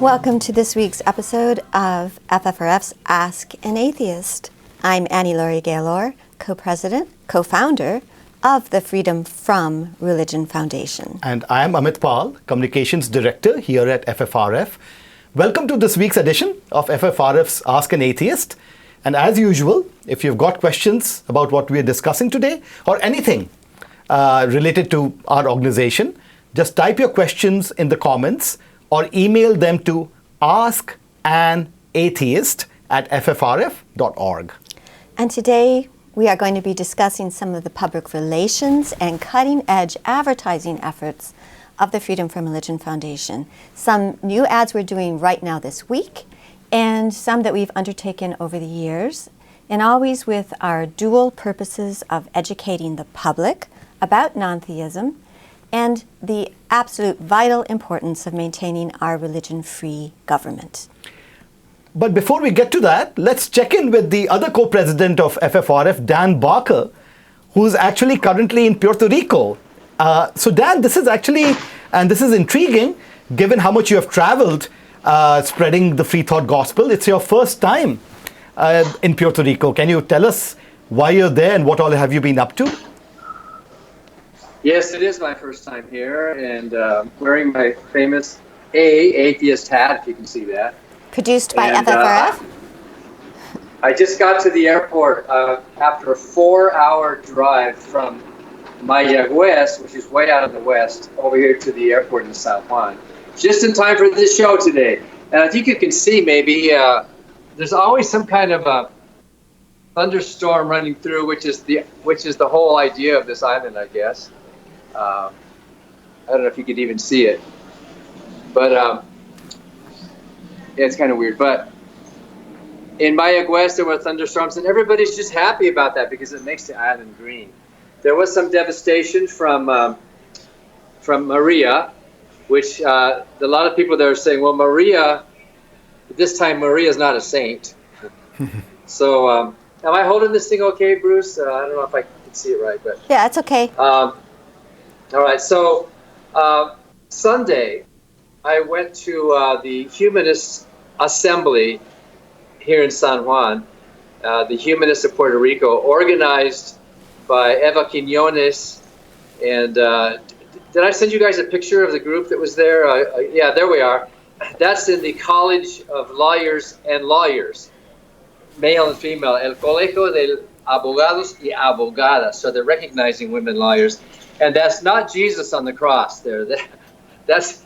Welcome to this week's episode of FFRF's Ask an Atheist. I'm Laurie Gaylor, co-president, co-founder of the Freedom from Religion Foundation. And I'm Amit Pal, communications director here at FFRF. Welcome to this week's edition of FFRF's Ask an Atheist. And as usual, if you've got questions about what we're discussing today or anything related to our organization, just type your questions in the comments or email them to askanatheist@ffrf.org. And today we are going to be discussing some of the public relations and cutting-edge advertising efforts of the Freedom from Religion Foundation. Some new ads we're doing right now this week, and some that we've undertaken over the years, and always with our dual purposes of educating the public about non-theism and the absolute vital importance of maintaining our religion-free government. But before we get to that, let's check in with the other co-president of FFRF, Dan Barker, who's actually currently in Puerto Rico. So Dan, this is intriguing, given how much you have traveled spreading the free thought gospel. It's your first time in Puerto Rico. Can you tell us why you're there and what all have you been up to? Yes, it is my first time here, and wearing my famous Atheist hat, if you can see that. Produced by FFRF? I just got to the airport after a 4-hour drive from Mayagüez, which is way out of the west, over here to the airport in San Juan. Just in time for this show today. And I think you can see maybe there's always some kind of a thunderstorm running through, which is the whole idea of this island, I guess. I don't know if you could even see it, but yeah, it's kind of weird. But in Mayagüez, there were thunderstorms, and everybody's just happy about that because it makes the island green. There was some devastation from Maria, which a lot of people there are saying, well, this time Maria is not a saint. So am I holding this thing okay, Bruce? I don't know if I can see it right, but yeah, it's okay. All right, so Sunday, I went to the Humanist Assembly here in San Juan, the Humanists of Puerto Rico, organized by Eva Quiñones. And did I send you guys a picture of the group that was there? Yeah, there we are. That's in the College of Lawyers and Lawyers, male and female, El Colegio de Abogados y Abogadas. So they're recognizing women lawyers. And that's not Jesus on the cross there. That's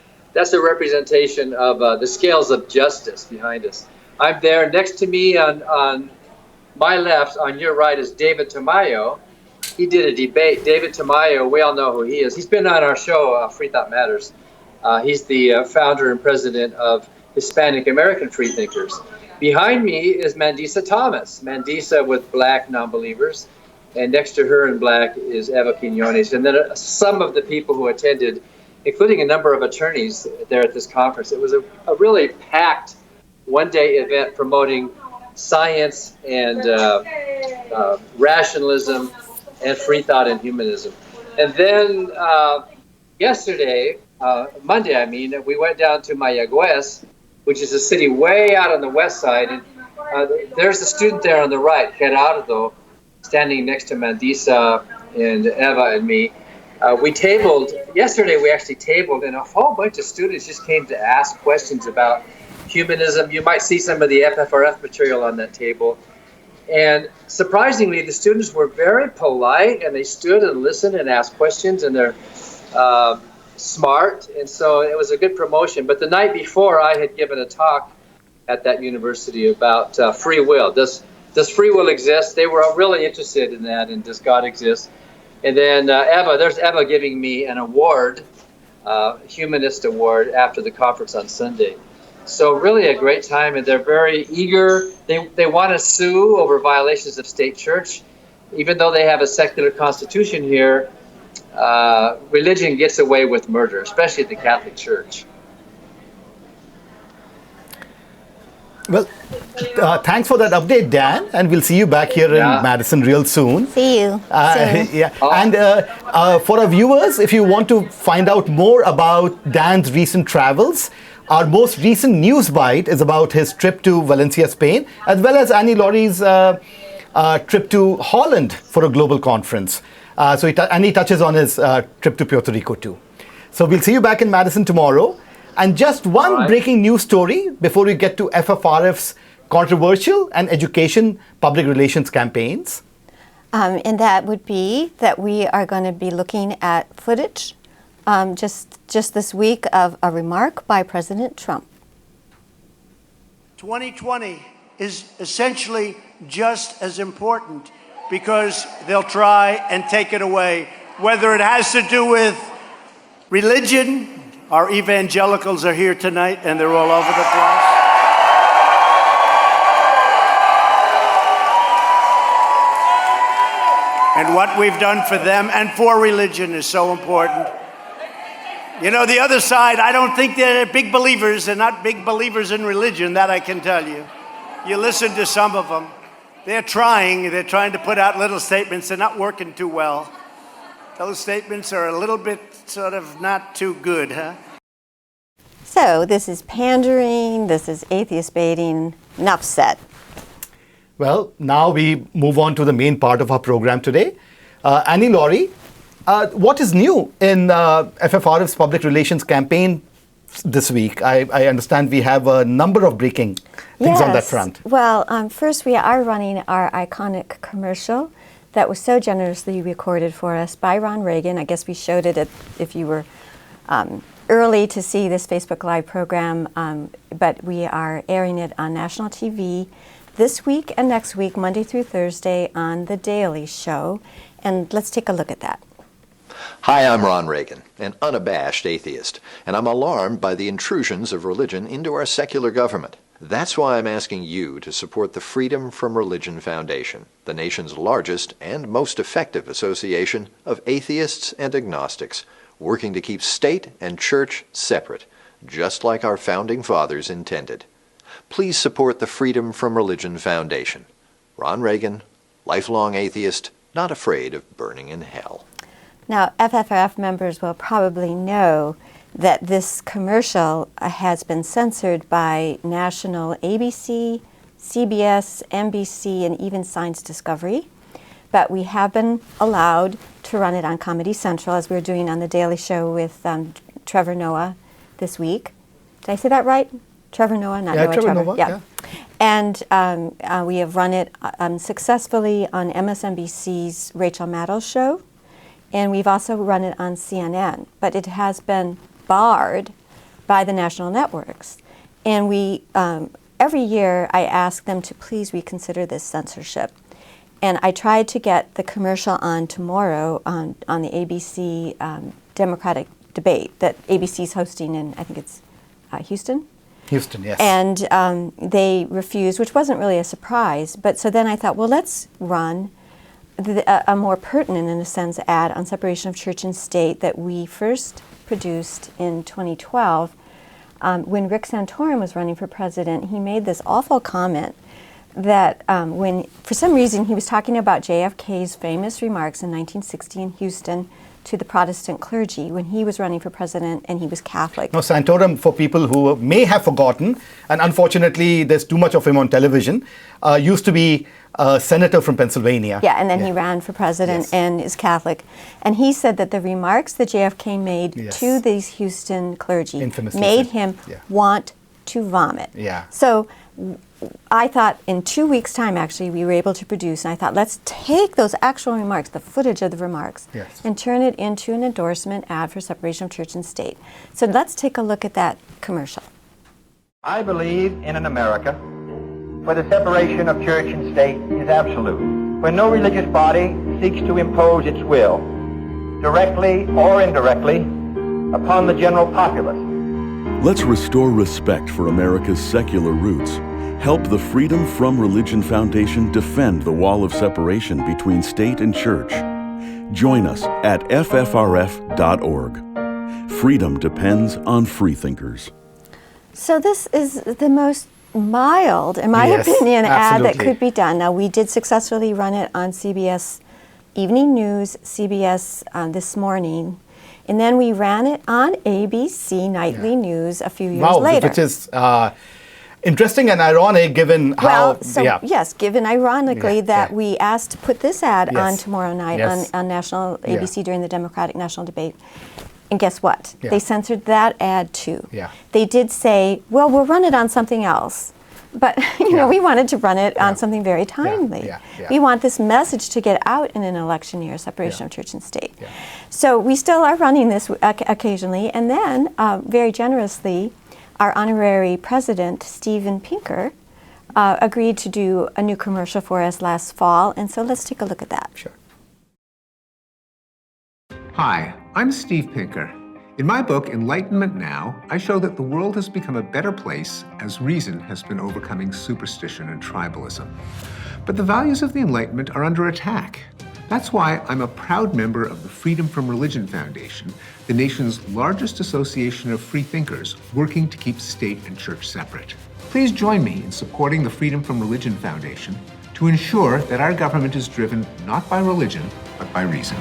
a representation of the scales of justice behind us. I'm there. Next to me on my left, on your right, is David Tamayo. He did a debate. David Tamayo, we all know who he is. He's been on our show, Free Thought Matters. He's the founder and president of Hispanic American Freethinkers. Behind me is Mandisa Thomas. Mandisa with Black Nonbelievers. And next to her in black is Eva Quiñones. And then some of the people who attended, including a number of attorneys there at this conference. It was a really packed one-day event promoting science and rationalism and free thought and humanism. And then Monday, we went down to Mayagüez, which is a city way out on the west side. And there's a student there on the right, Gerardo, standing next to Mandisa and Eva and me. Yesterday we actually tabled, and a whole bunch of students just came to ask questions about humanism. You might see some of the FFRF material on that table. And surprisingly, the students were very polite, and they stood and listened and asked questions, and they're smart. And so it was a good promotion. But the night before, I had given a talk at that university about free will. Does free will exist? They were really interested in that, and does God exist? And then there's Eva giving me an award, Humanist Award, after the conference on Sunday. So really a great time, and they're very eager. They want to sue over violations of state church. Even though they have a secular constitution here, religion gets away with murder, especially the Catholic Church. Well, thanks for that update, Dan, and we'll see you back here in Madison real soon. See you soon. Yeah, and for our viewers, if you want to find out more about Dan's recent travels, our most recent news bite is about his trip to Valencia, Spain, as well as Laurie's trip to Holland for a global conference. And he touches on his trip to Puerto Rico too. So we'll see you back in Madison tomorrow. And just one breaking news story before we get to FFRF's controversial and education public relations campaigns. And that would be that we are going to be looking at footage just this week of a remark by President Trump. 2020 is essentially just as important because they'll try and take it away, whether it has to do with religion. Our evangelicals are here tonight, and they're all over the place. And what we've done for them and for religion is so important. You know, the other side, I don't think they're big believers. They're not big believers in religion, that I can tell you. You listen to some of them. They're trying to put out little statements. They're not working too well. Those statements are a little bit sort of not too good, huh? So this is pandering, this is atheist baiting, enough said. Well, now we move on to the main part of our program today. Laurie, what is new in FFRF's public relations campaign this week? I understand we have a number of breaking things on that front. Well, first we are running our iconic commercial that was so generously recorded for us by Ron Reagan. I guess we showed it if you were early to see this Facebook Live program, but we are airing it on national TV this week and next week, Monday through Thursday on The Daily Show. And let's take a look at that. Hi, I'm Ron Reagan, an unabashed atheist, and I'm alarmed by the intrusions of religion into our secular government. That's why I'm asking you to support the Freedom from Religion Foundation, the nation's largest and most effective association of atheists and agnostics, working to keep state and church separate, just like our founding fathers intended. Please support the Freedom from Religion Foundation. Ron Reagan, lifelong atheist, not afraid of burning in hell. Now, FFRF members will probably know that this commercial has been censored by national ABC, CBS, NBC, and even Science Discovery. But we have been allowed to run it on Comedy Central, as we were doing on The Daily Show with Trevor Noah this week. Did I say that right? Trevor Noah, not Noah, Trevor Noah, yeah. And we have run it successfully on MSNBC's Rachel Maddow's show, and we've also run it on CNN, but it has been barred by the national networks. And we, every year, I ask them to please reconsider this censorship. And I tried to get the commercial on tomorrow on the ABC Democratic debate that ABC's hosting in, I think it's Houston. Houston, yes. And they refused, which wasn't really a surprise. But so then I thought, well, let's run a more pertinent, in a sense, ad on separation of church and state that we first produced in 2012. When Rick Santorum was running for president, he made this awful comment that when, for some reason, he was talking about JFK's famous remarks in 1960 in Houston to the Protestant clergy when he was running for president and he was Catholic. Now, Santorum, for people who may have forgotten, and unfortunately there's too much of him on television, used to be a senator from Pennsylvania. Yeah, and then he ran for president and is Catholic. And he said that the remarks that JFK made to these Houston clergy made him want to vomit. Yeah. So I thought in 2 weeks' time, actually, we were able to produce, and I thought, let's take those actual remarks, the footage of the remarks, and turn it into an endorsement ad for separation of church and state. So let's take a look at that commercial. I believe in an America where the separation of church and state is absolute, where no religious body seeks to impose its will, directly or indirectly, upon the general populace. Let's restore respect for America's secular roots. Help the Freedom from Religion Foundation defend the wall of separation between state and church. Join us at ffrf.org. Freedom depends on freethinkers. So this is the most mild, in my Yes, opinion, ad that absolutely. could be done. Now, we did successfully run it on CBS Evening News, CBS This Morning, and then we ran it on ABC Nightly News a few years Wow, later. which is interesting and ironic given how. Yes, given ironically Yeah, that yeah. we asked to put this ad on Yes. tomorrow night Yes. on national ABC during the Democratic National Debate. And guess what? Yeah. They censored that ad too. Yeah. They did say, well, we'll run it on something else. But you know, we wanted to run it on something very timely. yeah. We want this message to get out in an election year, separation Yeah. of church and state. Yeah. So we still are running this occasionally. And then, very generously, our honorary president, Steven Pinker, agreed to do a new commercial for us last fall. And so let's take a look at that. Sure. Hi, I'm Steve Pinker. In my book, Enlightenment Now, I show that the world has become a better place as reason has been overcoming superstition and tribalism. But the values of the Enlightenment are under attack. That's why I'm a proud member of the Freedom from Religion Foundation, the nation's largest association of free thinkers working to keep state and church separate. Please join me in supporting the Freedom from Religion Foundation to ensure that our government is driven not by religion, but by reason.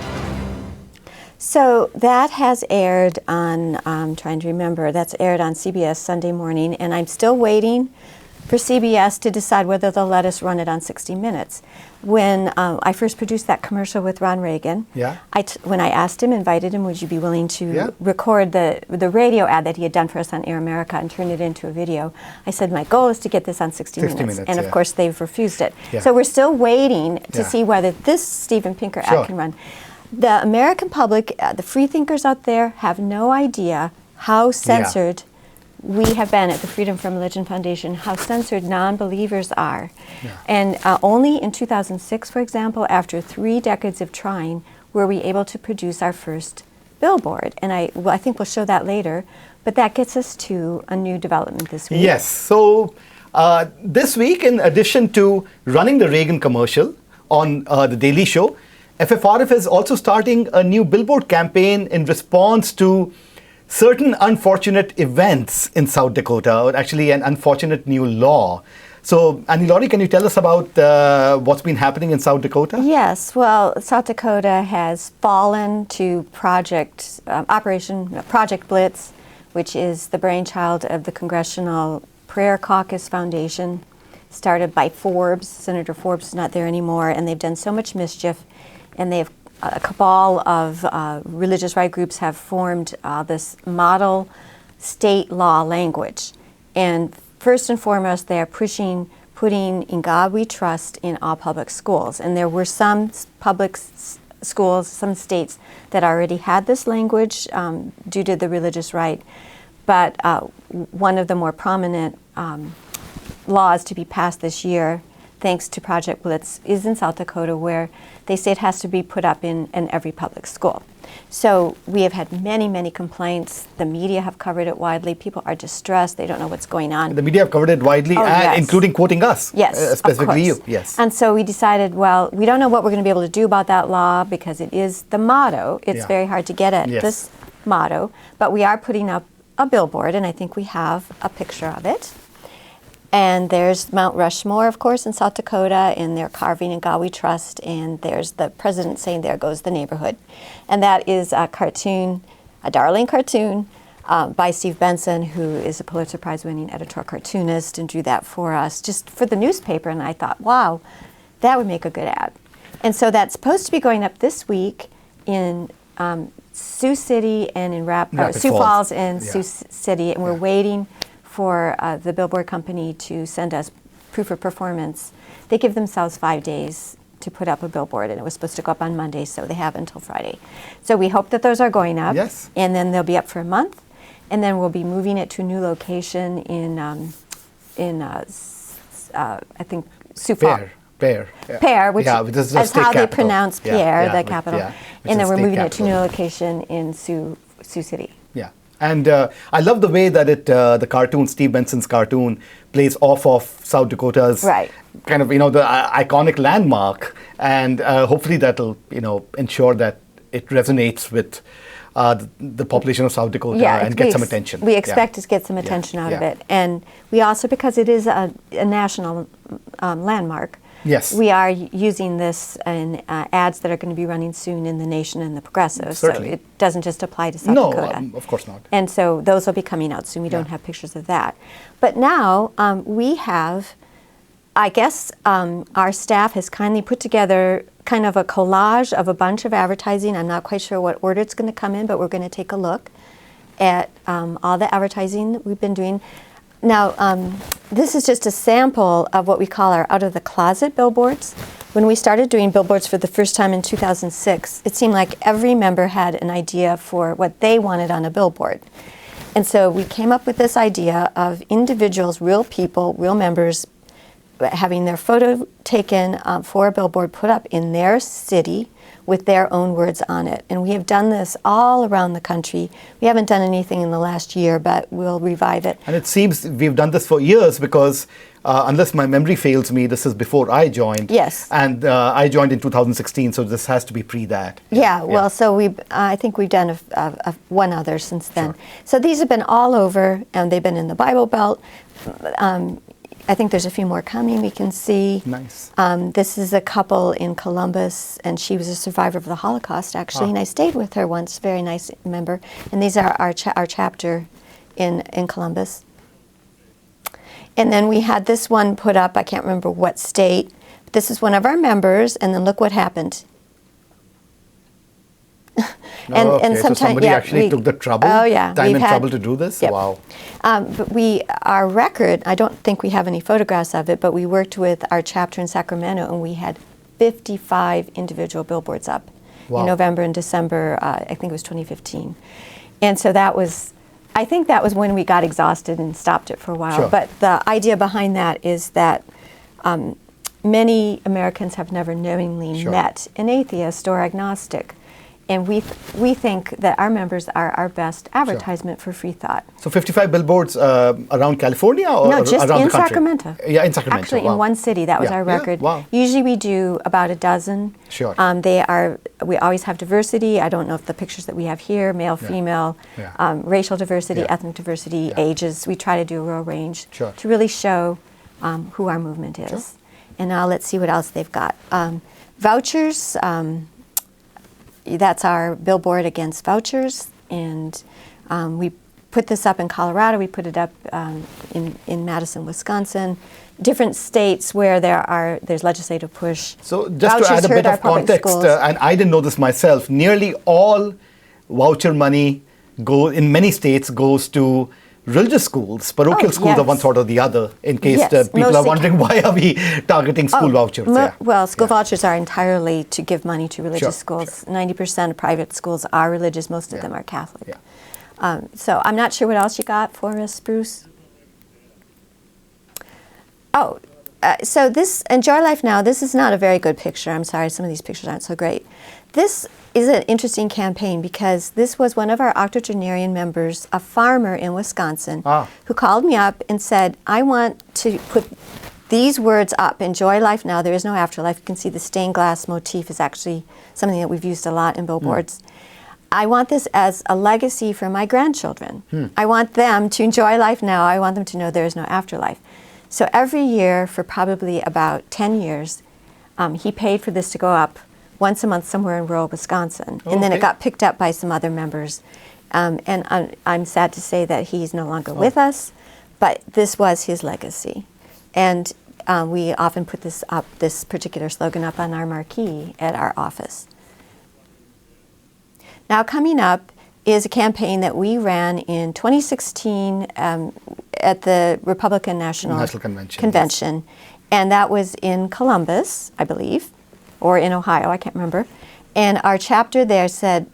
So that has aired on, I'm trying to remember, that's aired on CBS Sunday morning, and I'm still waiting for CBS to decide whether they'll let us run it on 60 Minutes. When I first produced that commercial with Ron Reagan, when I asked him, invited him, would you be willing to record the radio ad that he had done for us on Air America and turn it into a video, I said, my goal is to get this on 60 Minutes. And of course, they've refused it. So we're still waiting to see whether this Steven Pinker ad can run. The American public, the free thinkers out there, have no idea how censored we have been at the Freedom from Religion Foundation, how censored non-believers are. And only in 2006, for example, after 3 decades of trying, were we able to produce our first billboard. And I think we'll show that later, but that gets us to a new development this week. Yes, so this week, in addition to running the Reagan commercial on The Daily Show, FFRF is also starting a new billboard campaign in response to certain unfortunate events in South Dakota, or actually an unfortunate new law. So, Laurie, can you tell us about what's been happening in South Dakota? Yes, well, South Dakota has fallen to Project Blitz, which is the brainchild of the Congressional Prayer Caucus Foundation, started by Forbes. Senator Forbes is not there anymore, and they've done so much mischief. And they have a cabal of religious right groups have formed this model state law language. And first and foremost, they are putting "In God We Trust" in all public schools. And there were some public schools, some states that already had this language due to the religious right. But one of the more prominent laws to be passed this year, thanks to Project Blitz, is in South Dakota, where they say it has to be put up in every public school. So we have had many, many complaints. The media have covered it widely. People are distressed. They don't know what's going on. The media have covered it widely, including quoting us. Yes, specifically you. Yes. And so we decided, well, we don't know what we're going to be able to do about that law because it is the motto. It's very hard to get at this motto. But we are putting up a billboard, and I think we have a picture of it. And there's Mount Rushmore, of course, in South Dakota, and they're carving "In God We Trust," and there's the president saying, "There goes the neighborhood." And that is a cartoon, a darling cartoon, by Steve Benson, who is a Pulitzer Prize-winning editorial cartoonist, and drew that for us, just for the newspaper. And I thought, wow, that would make a good ad. And so that's supposed to be going up this week in Sioux City and in Sioux Falls and Sioux City, and we're waiting for the billboard company to send us proof of performance. They give themselves 5 days to put up a billboard, and it was supposed to go up on Monday, so they have until Friday. So we hope that those are going up, and then they'll be up for a month, and then we'll be moving it to a new location in I think Sioux Falls. Pierre, which is how they pronounce Pierre, the capital. And then we're moving it to a new location in Sioux City. Yeah. And I love the way that the cartoon, Steve Benson's cartoon, plays off of South Dakota's kind of, the iconic landmark. And hopefully that'll, ensure that it resonates with the population of South Dakota and get some attention. We expect to get some attention out of it. And we also, because it is a national landmark, yes, we are using this in ads that are going to be running soon in The Nation and The Progressive. Certainly. So it doesn't just apply to South Dakota. No, of course not. And so those will be coming out soon. We don't have pictures of that. But now we have, I guess our staff has kindly put together kind of a collage of a bunch of advertising. I'm not quite sure what order it's going to come in, but we're going to take a look at all the advertising that we've been doing. Now, this is just a sample of what we call our out-of-the-closet billboards. When we started doing billboards for the first time in 2006, it seemed like every member had an idea for what they wanted on a billboard. And so we came up with this idea of individuals, real people, real members, having their photo taken for a billboard put up in their city with their own words on it. And we have done this all around the country. We haven't done anything in the last year, but we'll revive it. And it seems we've done this for years because unless my memory fails me, this is before I joined. Yes. And I joined in 2016, so this has to be pre that. Yeah, well, so I think we've done one other since then. Sure. So these have been all over, and they've been in the Bible Belt. I think there's a few more coming we can see. Nice. This is a couple in Columbus, and she was a survivor of the Holocaust, actually, and I stayed with her once, very nice member. And these are our chapter in Columbus. And then we had this one put up, I can't remember what state. This is one of our members, and then look what happened. And so somebody actually took the trouble, time and trouble to do this? Yep. Wow. But our record, I don't think we have any photographs of it, but we worked with our chapter in Sacramento, and we had 55 individual billboards up in November and December, I think it was 2015. And so I think that was when we got exhausted and stopped it for a while. Sure. But the idea behind that is that many Americans have never knowingly met an atheist or agnostic. And we think that our members are our best advertisement for free thought. So 55 billboards around California or no, just around in the country? Sacramento. Yeah, in Sacramento. Actually, in one city. That was our record. Wow. Usually we do about a dozen. Sure. We always have diversity. I don't know if the pictures that we have here, male, female, racial diversity, ethnic diversity, ages. We try to do a real range to really show who our movement is. Sure. And now let's see what else they've got. Vouchers. That's our billboard against vouchers, and we put this up in Colorado. We put it up in Madison, Wisconsin, different states where there's legislative push. So just to add a bit of context, and I didn't know this myself, nearly all voucher money in many states goes to religious schools, parochial schools of one sort or the other, in case people are wondering why are we targeting school vouchers. Well, school vouchers are entirely to give money to religious schools. 90% of private schools are religious. Most of them are Catholic. So I'm not sure what else you got for us, Bruce. So this, Enjoy Life Now, this is not a very good picture. I'm sorry, some of these pictures aren't so great. This is an interesting campaign because this was one of our octogenarian members, a farmer in Wisconsin, who called me up and said, I want to put these words up, Enjoy Life Now, there is no afterlife. You can see the stained glass motif is actually something that we've used a lot in billboards. I want this as a legacy for my grandchildren. I want them to enjoy life now. I want them to know there is no afterlife. So every year for probably about 10 years, he paid for this to go up once a month somewhere in rural Wisconsin. And then it got picked up by some other members. And I'm sad to say that he's no longer with us, but this was his legacy. And we often put this particular slogan up on our marquee at our office. Now coming up is a campaign that we ran in 2016 at the Republican National Convention. And that was in Columbus, I believe, or in Ohio, I can't remember. And our chapter there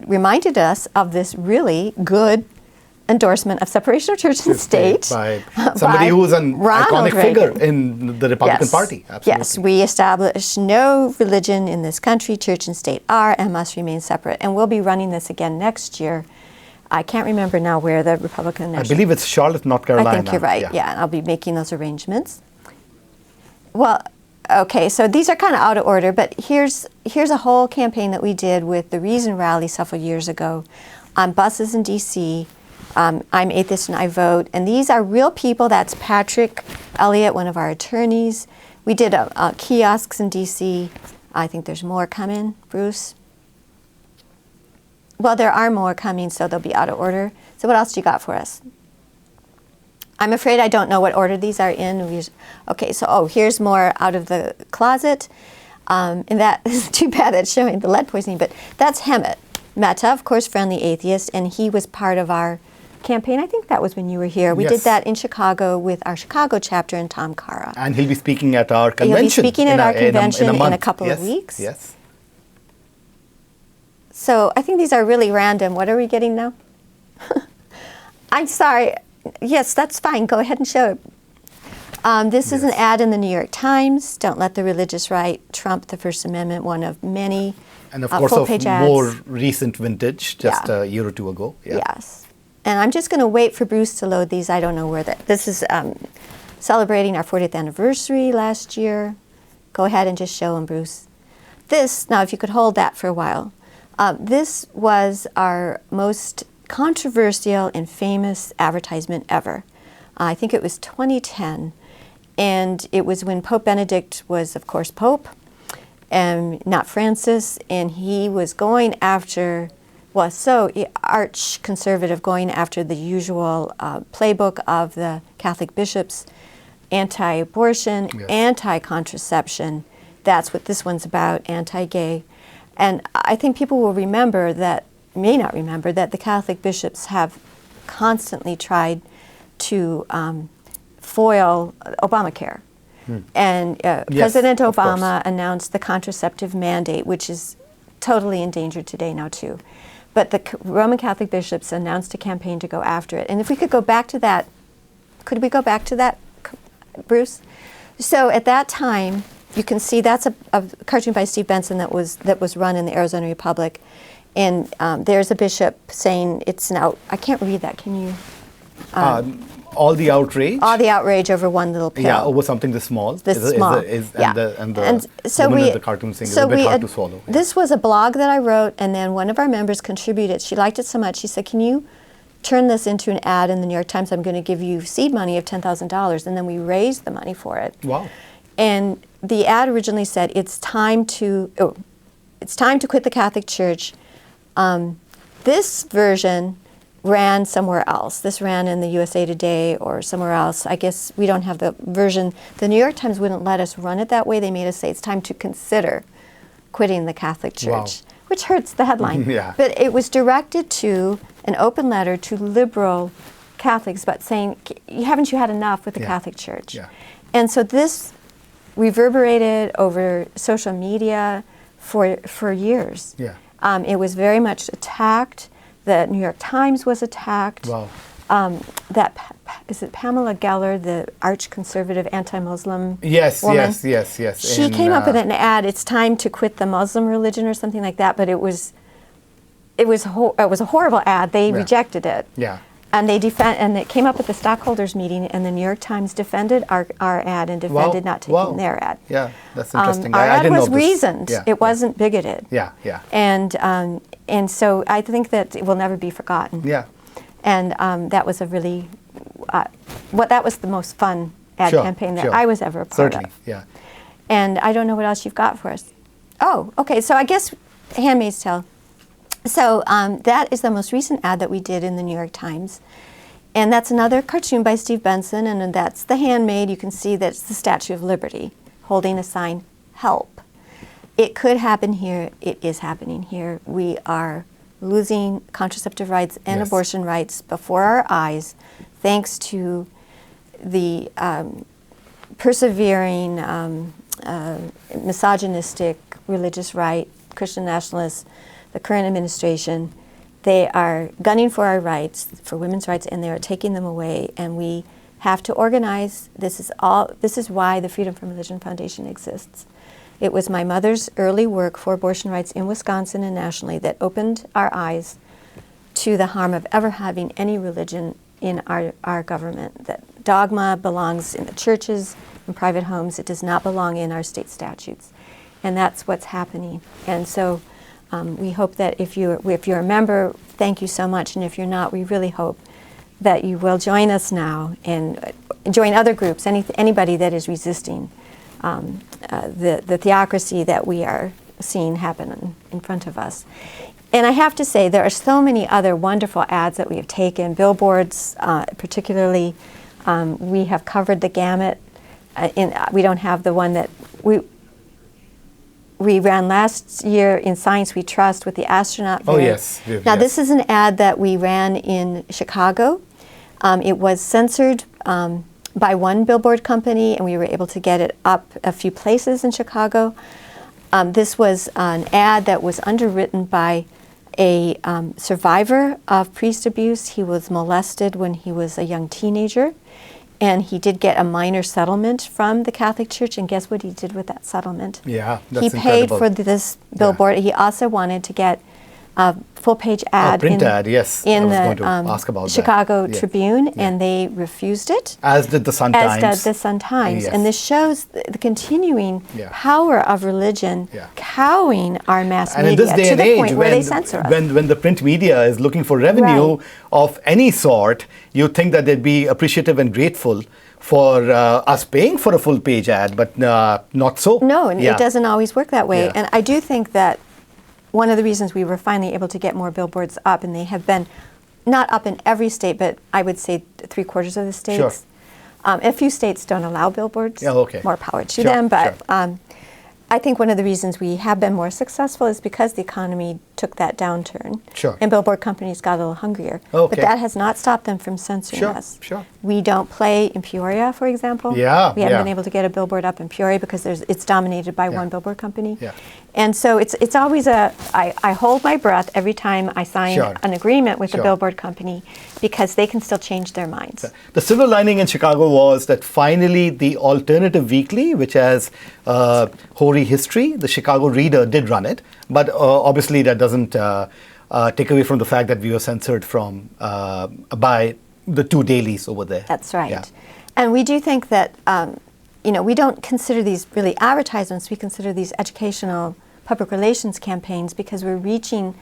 reminded us of this really good endorsement of separation of church and state by somebody who's an iconic figure in the Republican Party. Absolutely. Yes, we established no religion in this country, church and state are and must remain separate. And we'll be running this again next year. I can't remember now where the Republican National... I believe it's Charlotte, North Carolina. I think you're right, and I'll be making those arrangements. Well, okay, so these are kind of out of order, but here's a whole campaign that we did with the Reason Rally several years ago on buses in D.C. I'm Atheist and I Vote. And these are real people. That's Patrick Elliott, one of our attorneys. We did kiosks in D.C. I think there's more coming. Bruce? Well, there are more coming, so they'll be out of order. So what else do you got for us? I'm afraid I don't know what order these are in. Okay, so here's more out of the closet. And that is too bad that's showing the lead poisoning, but that's Amit Mehta, of course, Friendly Atheist, and he was part of our campaign. I think that was when you were here. We did that in Chicago with our Chicago chapter and Tom Cara. And he'll be speaking at our convention. He'll be speaking at our convention in a couple yes. of weeks. Yes. So I think these are really random. What are we getting now? I'm sorry. Yes, that's fine. Go ahead and show it. This is an ad in the New York Times. Don't let the religious right trump the First Amendment, one of many and of course of more recent vintage, just a year or two ago. Yeah. Yes. And I'm just going to wait for Bruce to load these. I don't know where this is celebrating our 40th anniversary last year. Go ahead and just show him, Bruce. This, now if you could hold that for a while, this was our most controversial and famous advertisement ever. I think it was 2010. And it was when Pope Benedict was, of course, Pope, and not Francis, and he was going after, arch conservative, going after the usual playbook of the Catholic bishops, anti-abortion, anti-contraception. That's what this one's about, anti-gay. And I think people will remember that, may not remember, that the Catholic bishops have constantly tried to foil Obamacare. And President Obama announced the contraceptive mandate, which is totally endangered today now too. But the Roman Catholic bishops announced a campaign to go after it. And if we could go back to that, could we go back to that, Bruce? So at that time, you can see that's a cartoon by Steve Benson that was run in the Arizona Republic. And there's a bishop saying it's I can't read that, can you? All the outrage. All the outrage over one little pill. Yeah, over something this small. And so the cartoon thing is a bit hard to swallow. This was a blog that I wrote, and then one of our members contributed. She liked it so much, she said, can you turn this into an ad in the New York Times? I'm going to give you seed money of $10,000. And then we raised the money for it. Wow. And the ad originally said, it's time to quit the Catholic Church. This version ran somewhere else. This ran in the USA Today or somewhere else. I guess we don't have the version. The New York Times wouldn't let us run it that way. They made us say it's time to consider quitting the Catholic Church, which hurts the headline. But it was directed to an open letter to liberal Catholics, but saying, haven't you had enough with the Catholic Church? And so this reverberated over social media for years. It was very much attacked. The New York Times was attacked. Is it Pamela Geller, the arch-conservative anti-Muslim woman? Yes. She came up with an ad, it's time to quit the Muslim religion or something like that, but it was a horrible ad. They rejected it. And and it came up at the stockholders meeting, and the New York Times defended our ad and defended not taking their ad. Yeah, that's interesting. Our I ad didn't was know this. reasoned. It wasn't bigoted. And so I think that it will never be forgotten. And that was a really, that was the most fun ad campaign that I was ever a part of. And I don't know what else you've got for us. Oh, okay. So I guess Handmaid's Tale. So that is the most recent ad that we did in the New York Times. And that's another cartoon by Steve Benson, and that's the handmaid. You can see that's the Statue of Liberty holding a sign, help. It could happen here. It is happening here. We are losing contraceptive rights and abortion rights before our eyes, thanks to the persevering, misogynistic religious right, Christian nationalists, the current administration. They are gunning for our rights, for women's rights, and they are taking them away. And we have to organize. This is why the Freedom from Religion Foundation exists. It was my mother's early work for abortion rights in Wisconsin and nationally that opened our eyes to the harm of ever having any religion in our government. That dogma belongs in the churches and private homes. It does not belong in our state statutes. And that's what's happening. And so We hope that if you're a member, thank you so much, and if you're not, we really hope that you will join us now and join other groups, anybody that is resisting the theocracy that we are seeing happen in front of us. And I have to say, there are so many other wonderful ads that we have taken, Billboards particularly. We have covered the gamut. We don't have the one that we ran last year in Science We Trust with the astronaut. Oh, yes. Now, this is an ad that we ran in Chicago. It was censored by one billboard company, and we were able to get it up a few places in Chicago. This was an ad that was underwritten by a survivor of priest abuse. He was molested when he was a young teenager, and he did get a minor settlement from the Catholic Church, and guess what he did with that settlement? Yeah, that's he paid incredible. for this billboard. Yeah. He also wanted to get a full-page ad ad, yes. in I was the going to ask about Chicago that. Tribune, and they refused it. As did the Sun-Times. As did the Sun-Times. Yes. And this shows the continuing power of religion cowing our mass and media in this day to and the age, point where they censor us. When the print media is looking for revenue of any sort, you think that they'd be appreciative and grateful for us paying for a full-page ad, but not so. No, and it doesn't always work that way. Yeah. And I do think that one of the reasons we were finally able to get more billboards up, and they have been not up in every state, but I would say 3/4 of the states. Sure. A few states don't allow billboards. Oh, okay. More power to Sure, them. But sure. I think one of the reasons we have been more successful is because the economy took that downturn. Sure. And billboard companies got a little hungrier. Okay. But that has not stopped them from censoring us. Sure. We don't play in Peoria, for example. Yeah, We haven't been able to get a billboard up in Peoria because it's dominated by one billboard company. Yeah. And so it's always I hold my breath every time I sign an agreement with a billboard company, because they can still change their minds. The silver lining in Chicago was that finally the alternative weekly, which has hoary history, the Chicago Reader did run it, but obviously that doesn't take away from the fact that we were censored from by the two dailies over there. That's right. Yeah. And we do think that we don't consider these really advertisements. We consider these educational public relations campaigns, because we're reaching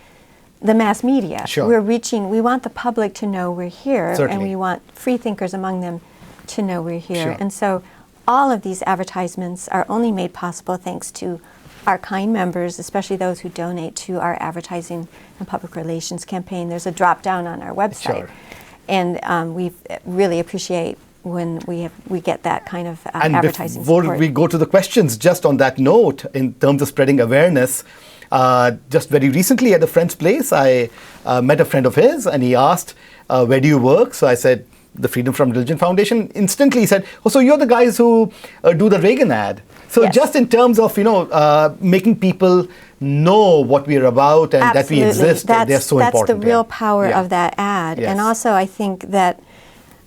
the mass media. Sure. We want the public to know we're here. Certainly. And we want free thinkers among them to know we're here. Sure. And so all of these advertisements are only made possible thanks to our kind members, especially those who donate to our advertising and public relations campaign. There's a drop down on our website. Sure. And we really appreciate when we get that kind of And advertising before support. we go to the questions, just on that note, in terms of spreading awareness, just very recently at a friend's place, I met a friend of his, and he asked, where do you work? So I said, the Freedom from Religion Foundation. Instantly he said, oh, so you're the guys who do the Reagan ad. So Yes. just in terms of, making people know what we're about and that we exist, they're so important. That's the real power of that ad. Yes. And also I think that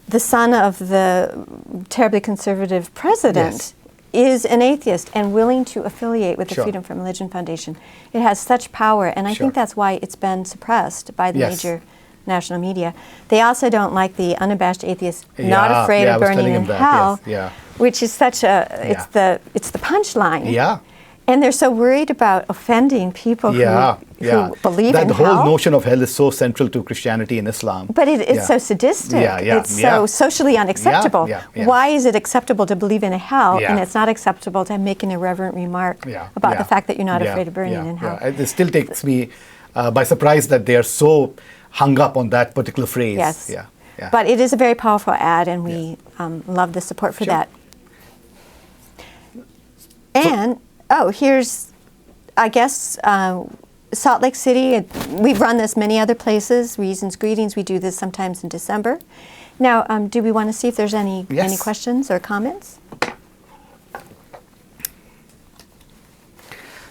the son of the terribly conservative president is an atheist and willing to affiliate with the Freedom from Religion Foundation. It has such power, and I think that's why it's been suppressed by the major national media. They also don't like the unabashed atheist, not afraid of burning in hell, which is such it's the punchline. Yeah. And they're so worried about offending people who believe in the hell. whole notion of hell is so central to Christianity and Islam. But it's so sadistic. It's so socially unacceptable. Why is it acceptable to believe in a hell, and it's not acceptable to make an irreverent remark about the fact that you're not afraid of burning in hell? It still takes me by surprise that they are so hung up on that particular phrase. Yes. But it is a very powerful ad, and we love the support for that. And here's, I guess, Salt Lake City. We've run this many other places. Reasons, Greetings. We do this sometimes in December. Now, do we want to see if there's any questions or comments?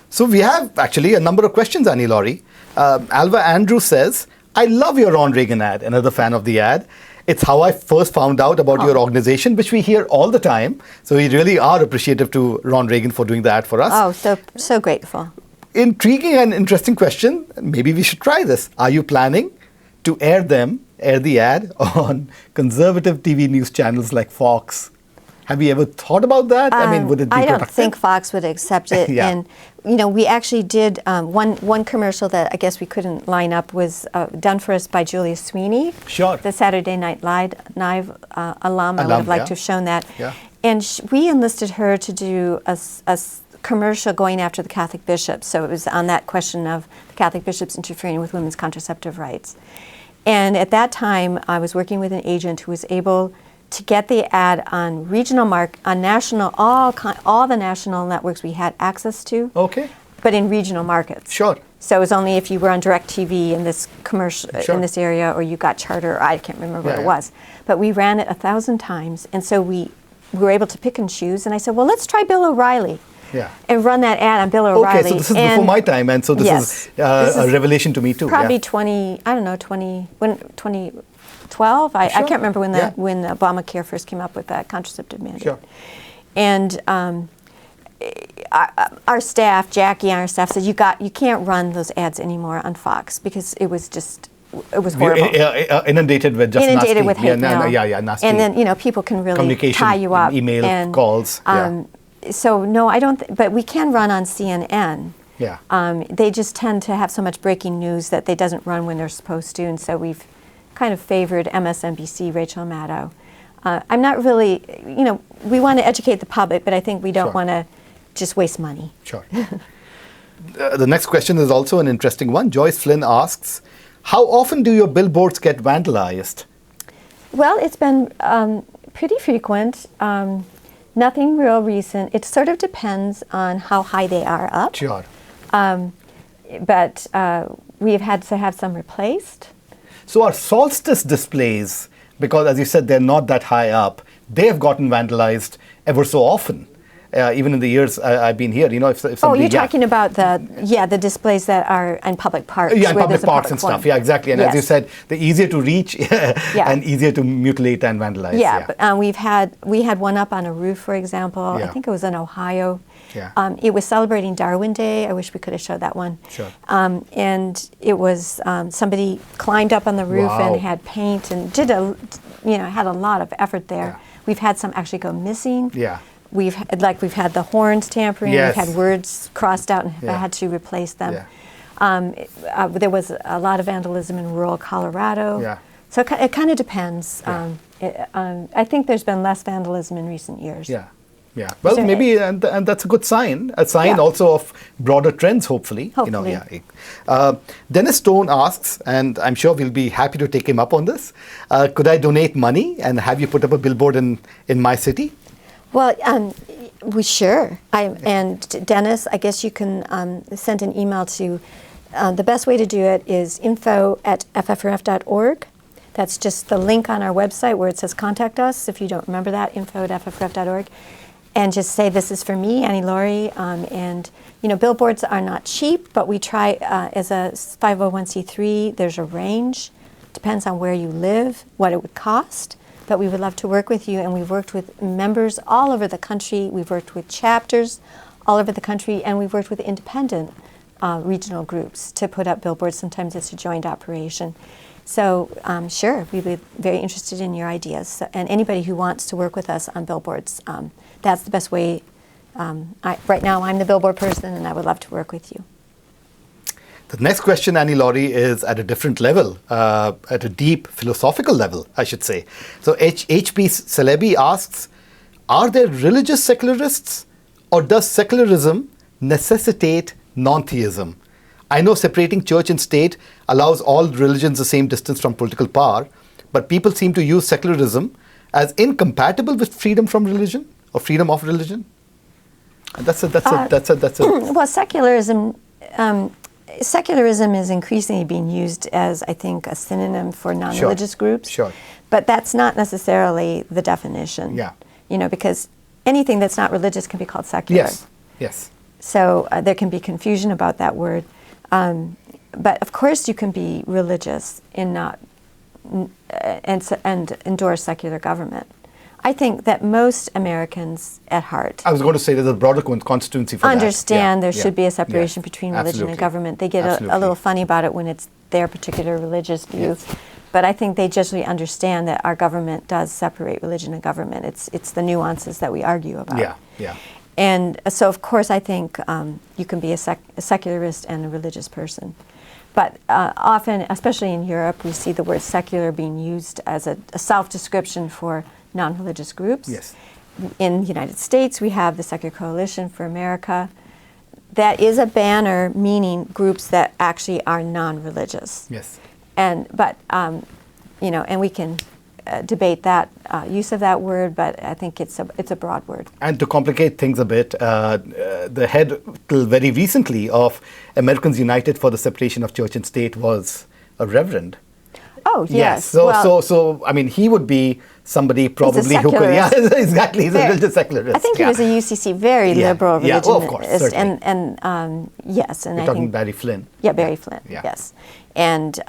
So we have actually a number of questions, Laurie. Alva Andrew says, I love your Ron Reagan ad. Another fan of the ad. It's how I first found out about your organization, which we hear all the time. So we really are appreciative to Ron Reagan for doing that for us. Oh, so grateful. Intriguing and interesting question. Maybe we should try this. Are you planning to air the ad on conservative TV news channels like Fox? Have you ever thought about that? I mean, would it be I don't productive? think Fox would accept it. Yeah. And, you know, we actually did one commercial that I guess we couldn't line up was done for us by Julia Sweeney. Sure. The Saturday Night Live alum. I would have liked yeah. to have shown that. Yeah. And we enlisted her to do a commercial going after the Catholic bishops. So it was on that question of the Catholic bishops interfering with women's contraceptive rights. And at that time, I was working with an agent who was able to get the ad on regional on national, all the national networks we had access to. Okay. But in regional markets. Sure. So it was only if you were on DirecTV in this commercial Sure. in this area, or you got Charter. I can't remember what it was. But we ran it 1,000 times, and so we were able to pick and choose. And I said, well, let's try Bill O'Reilly. Yeah. And run that ad on Bill O'Reilly. Okay, so this is before my time, and so this is a revelation to me too. Probably yeah. 2012. I can't remember when when Obamacare first came up with that contraceptive mandate. Sure. And our staff, Jackie on our staff, said you can't run those ads anymore on Fox because it was horrible. Inundated with just Inundated nasty. with hate mail. Nasty. And then people can really Communication, tie you up. email, and, calls. So no, I don't. But we can run on CNN. Yeah. They just tend to have so much breaking news that they doesn't run when they're supposed to, and so we've kind of favored MSNBC, Rachel Maddow. I'm not really, we want to educate the public, but I think we don't want to just waste money. Sure. The next question is also an interesting one. Joyce Flynn asks, how often do your billboards get vandalized? Well, it's been pretty frequent. Nothing real recent. It sort of depends on how high they are up. Sure. But we've had to have some replaced. So our solstice displays, because as you said, they're not that high up, they have gotten vandalized ever so often. Even in the years I've been here, if somebody... Oh, you're talking about the displays that are in public parks. Yeah, in where public parks and stuff. Yeah, exactly. And as you said, they're easier to reach and easier to mutilate and vandalize. Yeah, but we had one up on a roof, for example. Yeah. I think it was in Ohio. Yeah. It was celebrating Darwin Day. I wish we could have showed that one. Sure. And it was somebody climbed up on the roof and had paint and had a lot of effort there. Yeah. We've had some actually go missing. Yeah. We've had the horns tampering. Yes. We've had words crossed out and had to replace them. Yeah. There was a lot of vandalism in rural Colorado. Yeah. So it kind of depends. Yeah. I think there's been less vandalism in recent years. Yeah. Yeah. Well, maybe, and that's a good sign. A sign also of broader trends, hopefully. Hopefully. Dennis Stone asks, and I'm sure we'll be happy to take him up on this. Could I donate money and have you put up a billboard in my city? Well, sure. And Dennis, I guess you can send an email to, the best way to do it is info@ffrf.org. That's just the link on our website where it says contact us, if you don't remember that, info@ffrf.org. And just say, this is for me, Annie Laurie. And, billboards are not cheap, but we try, as a 501c3, there's a range. Depends on where you live, what it would cost. But we would love to work with you, and we've worked with members all over the country. We've worked with chapters all over the country, and we've worked with independent regional groups to put up billboards. Sometimes it's a joint operation. So sure, we'd be very interested in your ideas. So, and anybody who wants to work with us on billboards, that's the best way. Right now, I'm the billboard person, and I would love to work with you. The next question, Annie Laurie, is at a different level, at a deep philosophical level, I should say. So H.P. Celebi asks, are there religious secularists, or does secularism necessitate non-theism? I know separating church and state allows all religions the same distance from political power, but people seem to use secularism as incompatible with freedom from religion or freedom of religion. And that's a. Well, secularism is increasingly being used as, I think, a synonym for non-religious groups. Sure. But that's not necessarily the definition. Yeah. Because anything that's not religious can be called secular. Yes. So there can be confusion about that word. But of course you can be religious and endorse secular government. I think that most Americans at heart I was going to say there's a broader constituency for understand there should be a separation between religion and government. They get a little funny about it when it's their particular religious view. But I think they generally understand that our government does separate religion and government. It's the nuances that we argue about. Yeah, yeah. And so, of course, I think you can be a secularist and a religious person. But often, especially in Europe, we see the word secular being used as a self-description for non-religious groups. Yes. In the United States, we have the Secular Coalition for America. That is a banner meaning groups that actually are non-religious. Yes. But we can debate that use of that word, but I think it's a broad word. And to complicate things a bit, the head till very recently of Americans United for the Separation of Church and State was a reverend. Oh, yes. So I mean, he would be somebody probably who could. Yeah, exactly. He's a religious secularist. I think he was a UCC very liberal religionist. Yeah, of course, certainly. And yes, and You're I talking think Barry Flynn. Yeah, Barry Flynn. Yeah. Yes, and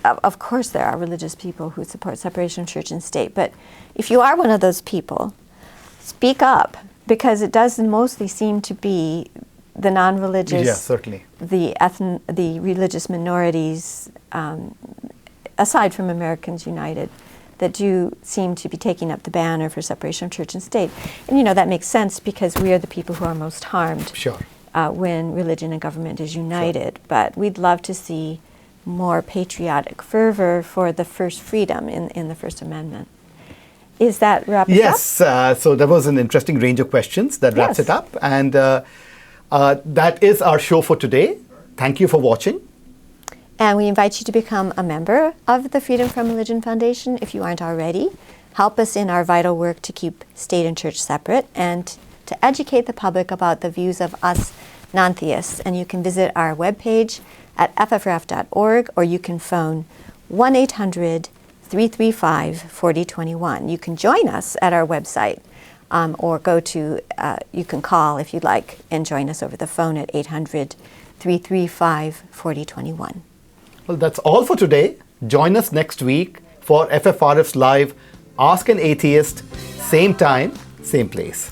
of course there are religious people who support separation of church and state. But if you are one of those people, speak up, because it does mostly seem to be the non-religious. Yeah, certainly. The religious minorities. Aside from Americans United, that do seem to be taking up the banner for separation of church and state. And that makes sense, because we are the people who are most harmed when religion and government is united. Sure. But we'd love to see more patriotic fervor for the first freedom in the First Amendment. Is that wrap it up? Yes, so that was an interesting range of questions that wraps it up. And that is our show for today. Thank you for watching. And we invite you to become a member of the Freedom from Religion Foundation if you aren't already. Help us in our vital work to keep state and church separate and to educate the public about the views of us non-theists. And you can visit our webpage at ffrf.org, or you can phone 1-800-335-4021. You can join us at our website, or you can call if you'd like and join us over the phone at 800-335-4021. Well, that's all for today. Join us next week for FFRF's live Ask an Atheist, same time, same place.